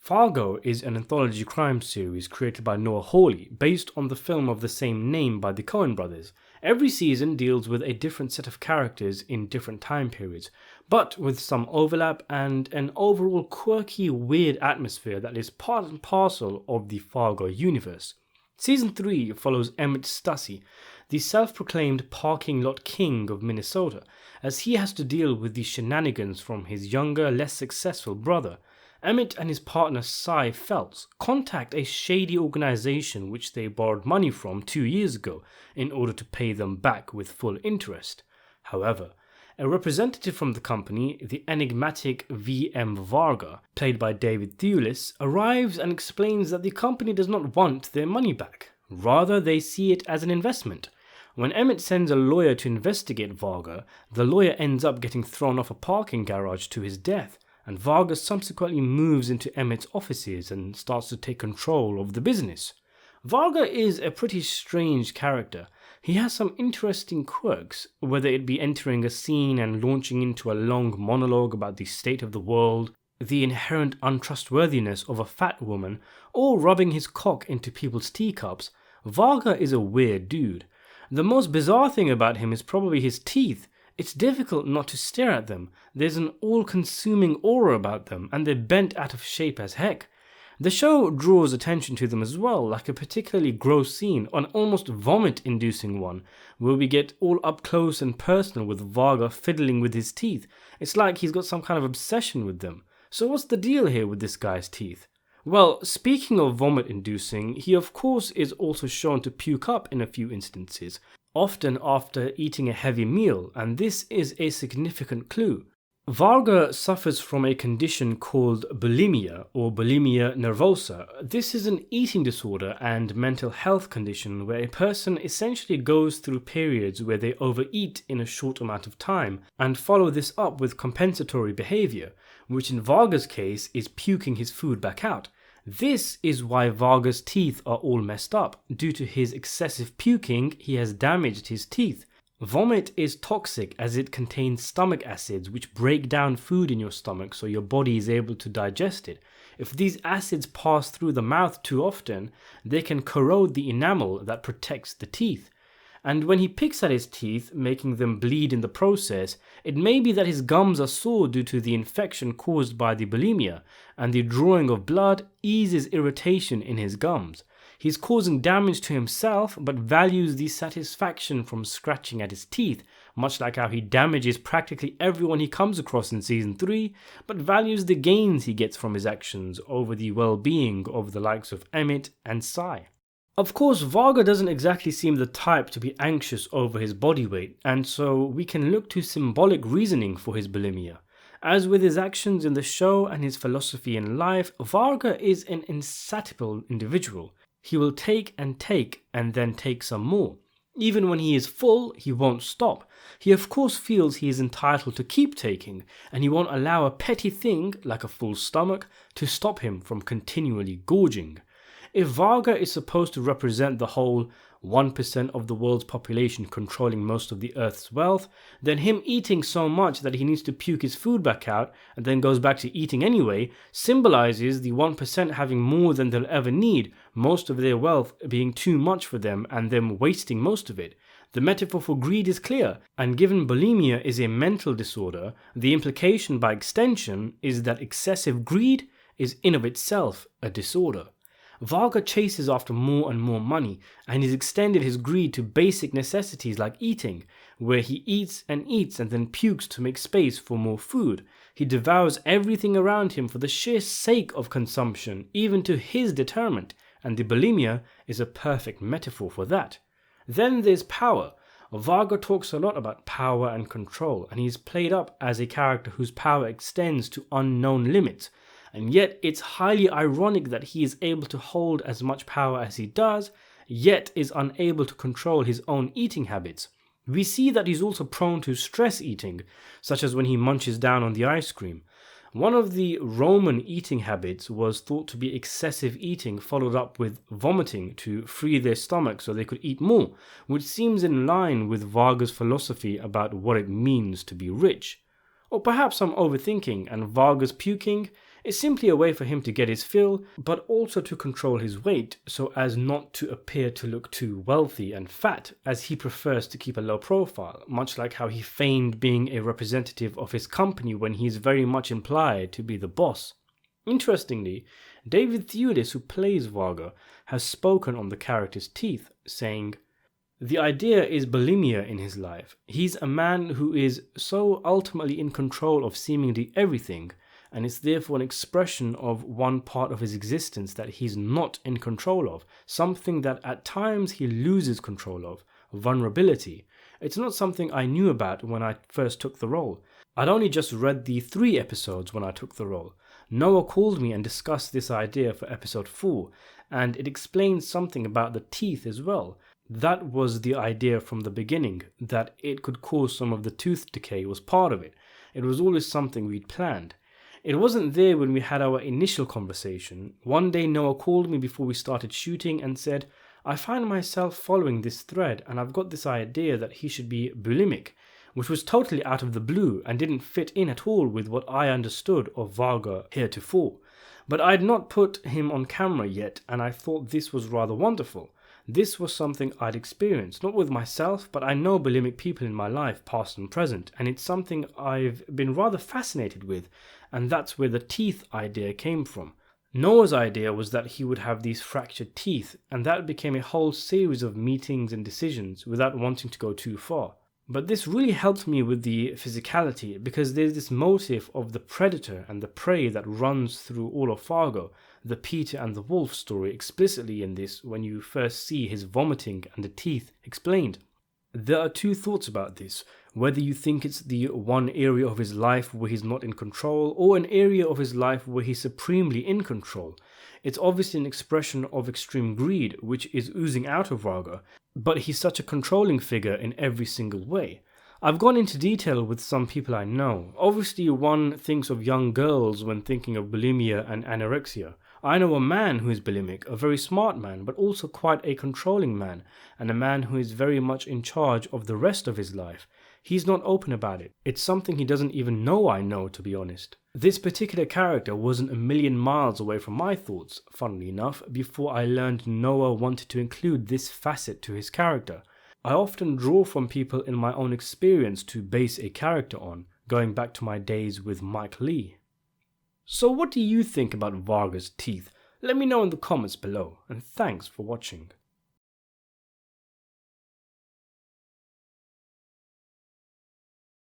Fargo is an anthology crime series created by Noah Hawley based on the film of the same name by the Coen brothers. Every season deals with a different set of characters in different time periods, but with some overlap and an overall quirky, weird atmosphere that is part and parcel of the Fargo universe. Season 3 follows Emmit Stussy, the self-proclaimed parking lot king of Minnesota, as he has to deal with the shenanigans from his younger, less successful brother. Emmit and his partner Cy Feltz contact a shady organization which they borrowed money from 2 years ago in order to pay them back with full interest. However, a representative from the company, the enigmatic V.M. Varga, played by David Thewlis, arrives and explains that the company does not want their money back. Rather, they see it as an investment. When Emmit sends a lawyer to investigate Varga, the lawyer ends up getting thrown off a parking garage to his death, and Varga subsequently moves into Emmett's offices and starts to take control of the business. Varga is a pretty strange character. He has some interesting quirks, whether it be entering a scene and launching into a long monologue about the state of the world, the inherent untrustworthiness of a fat woman, or rubbing his cock into people's teacups. Varga is a weird dude. The most bizarre thing about him is probably his teeth. It's difficult not to stare at them. There's an all-consuming aura about them, and they're bent out of shape as heck. The show draws attention to them as well, like a particularly gross scene, an almost vomit-inducing one, where we get all up close and personal with Varga fiddling with his teeth. It's like he's got some kind of obsession with them. So what's the deal here with this guy's teeth? Well, speaking of vomit-inducing, he of course is also shown to puke up in a few instances, often after eating a heavy meal, and this is a significant clue. Varga suffers from a condition called bulimia or bulimia nervosa. This is an eating disorder and mental health condition where a person essentially goes through periods where they overeat in a short amount of time and follow this up with compensatory behavior, which in Varga's case is puking his food back out. This is why Varga's teeth are all messed up. Due to his excessive puking, he has damaged his teeth. Vomit is toxic as it contains stomach acids which break down food in your stomach so your body is able to digest it. If these acids pass through the mouth too often, they can corrode the enamel that protects the teeth. And when he picks at his teeth, making them bleed in the process, it may be that his gums are sore due to the infection caused by the bulimia, and the drawing of blood eases irritation in his gums. He's causing damage to himself, but values the satisfaction from scratching at his teeth, much like how he damages practically everyone he comes across in Season 3, but values the gains he gets from his actions over the well-being of the likes of Emmit and Cy. Of course, Varga doesn't exactly seem the type to be anxious over his body weight, and so we can look to symbolic reasoning for his bulimia. As with his actions in the show and his philosophy in life, Varga is an insatiable individual. He will take and then take some more. Even when he is full, he won't stop. He of course feels he is entitled to keep taking, and he won't allow a petty thing, like a full stomach, to stop him from continually gorging. If Varga is supposed to represent the whole 1% of the world's population controlling most of the Earth's wealth, then him eating so much that he needs to puke his food back out and then goes back to eating anyway symbolizes the 1% having more than they'll ever need, most of their wealth being too much for them and them wasting most of it. The metaphor for greed is clear, and given bulimia is a mental disorder, the implication by extension is that excessive greed is in of itself a disorder. Varga chases after more and more money, and he's extended his greed to basic necessities like eating, where he eats and then pukes to make space for more food. He devours everything around him for the sheer sake of consumption, even to his deterrent, and the bulimia is a perfect metaphor for that. Then there's power. Varga talks a lot about power and control, and he's played up as a character whose power extends to unknown limits. And yet it's highly ironic that he is able to hold as much power as he does, yet is unable to control his own eating habits. We see that he's also prone to stress eating, such as when he munches down on the ice cream. One of the Roman eating habits was thought to be excessive eating followed up with vomiting to free their stomach so they could eat more, which seems in line with Varga's philosophy about what it means to be rich. Or perhaps I'm overthinking and Varga's puking It's simply a way for him to get his fill, but also to control his weight so as not to appear to look too wealthy and fat, as he prefers to keep a low profile, much like how he feigned being a representative of his company when he is very much implied to be the boss. Interestingly, David Thewlis, who plays Varga, has spoken on the character's teeth, saying, "The idea is bulimia in his life. He's a man who is so ultimately in control of seemingly everything, and it's therefore an expression of one part of his existence that he's not in control of, something that at times he loses control of, vulnerability. It's not something I knew about when I first took the role. I'd only just read the 3 episodes when I took the role. Noah called me and discussed this idea for episode 4, and it explains something about the teeth as well. That was the idea from the beginning, that it could cause some of the tooth decay was part of it. It was always something we'd planned. It wasn't there when we had our initial conversation. One day Noah called me before we started shooting and said, I find myself following this thread and I've got this idea that he should be bulimic, which was totally out of the blue and didn't fit in at all with what I understood of Varga heretofore. But I'd not put him on camera yet, and I thought this was rather wonderful. This was something I'd experienced, not with myself, but I know bulimic people in my life, past and present, and it's something I've been rather fascinated with, and that's where the teeth idea came from. Noah's idea was that he would have these fractured teeth, and that became a whole series of meetings and decisions without wanting to go too far. But this really helped me with the physicality, because there's this motif of the predator and the prey that runs through all of Fargo, the Peter and the Wolf story explicitly in this when you first see his vomiting and the teeth explained. There are 2 thoughts about this, whether you think it's the one area of his life where he's not in control, or an area of his life where he's supremely in control. It's obviously an expression of extreme greed, which is oozing out of Varga, but he's such a controlling figure in every single way. I've gone into detail with some people I know. Obviously, one thinks of young girls when thinking of bulimia and anorexia. I know a man who is bulimic, a very smart man, but also quite a controlling man, and a man who is very much in charge of the rest of his life. He's not open about it. It's something he doesn't even know I know, to be honest. This particular character wasn't a million miles away from my thoughts, funnily enough, before I learned Noah wanted to include this facet to his character. I often draw from people in my own experience to base a character on, going back to my days with Mike Lee. So what do you think about Varga's teeth? Let me know in the comments below, and thanks for watching.